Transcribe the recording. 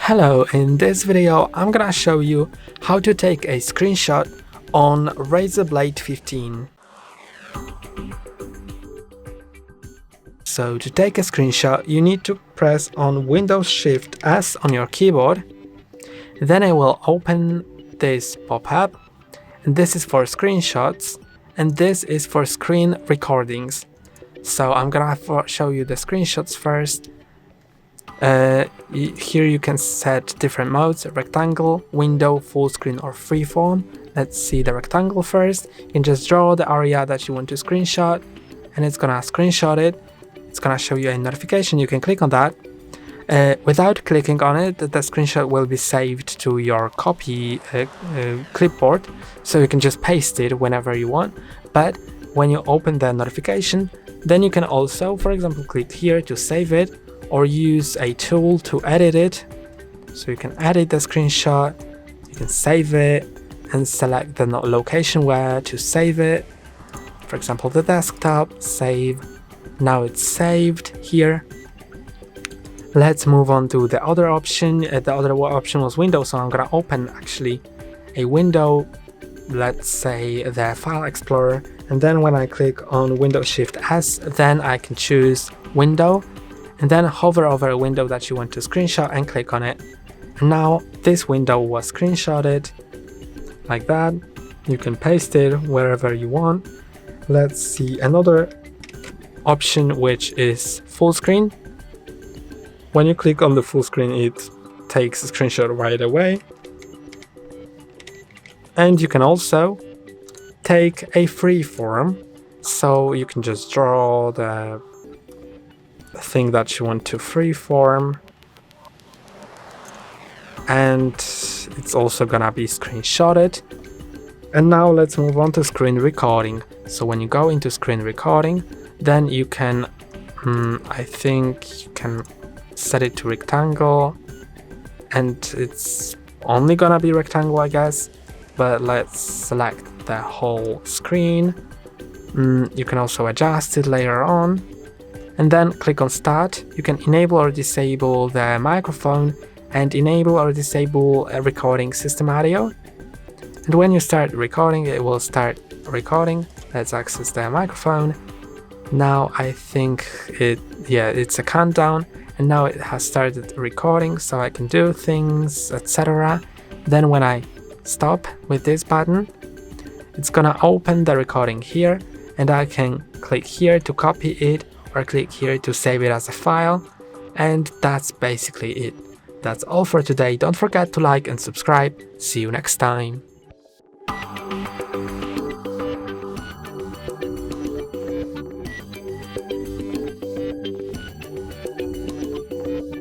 Hello, in this video I'm gonna show you how to take a screenshot on RAZER Blade 15. So to take a screenshot you need to press on Windows Shift S on your keyboard. Then it will open this pop-up, and this is for screenshots and this is for screen recordings. So I'm gonna show you the screenshots first. Here you can set different modes: rectangle, window, full screen or freeform. Let's see the rectangle first. You can just draw the area that you want to screenshot and it's gonna screenshot it. It's gonna show you a notification. You can click on that. Without clicking on it, the screenshot will be saved to your copy clipboard, so you can just paste it whenever you want. But when you open the notification, then you can also, for example, click here to save it, or use a tool to edit it. So you can edit the screenshot, you can save it, and select the location where to save it. For example, the desktop, save. Now it's saved here. Let's move on to the other option. The other option was window, so I'm gonna open actually a window, let's say the File Explorer, and then when I click on Windows Shift S, then I can choose window, and then hover over a window that you want to screenshot and click on it. And now this window was screenshotted like that. You can paste it wherever you want. Let's see another option, which is full screen. When you click on the full screen, it takes a screenshot right away. And you can also take a freeform, so you can just draw the thing that you want to freeform, and it's also gonna be screenshotted. And now let's move on to screen recording. So when you go into screen recording, then you can I think you can set it to rectangle, and it's only gonna be rectangle, I guess, but let's select the whole screen. You can also adjust it later on, and then click on start. You can enable or disable the microphone and enable or disable a recording system audio. And when you start recording, it will start recording. Let's access the microphone. Now I think it's a countdown, and now it has started recording, so I can do things, etc. Then when I stop with this button, it's gonna open the recording here, and I can click here to copy it, or click here to save it as a file. And that's basically it. That's all for today. Don't forget to like and subscribe. See you next time.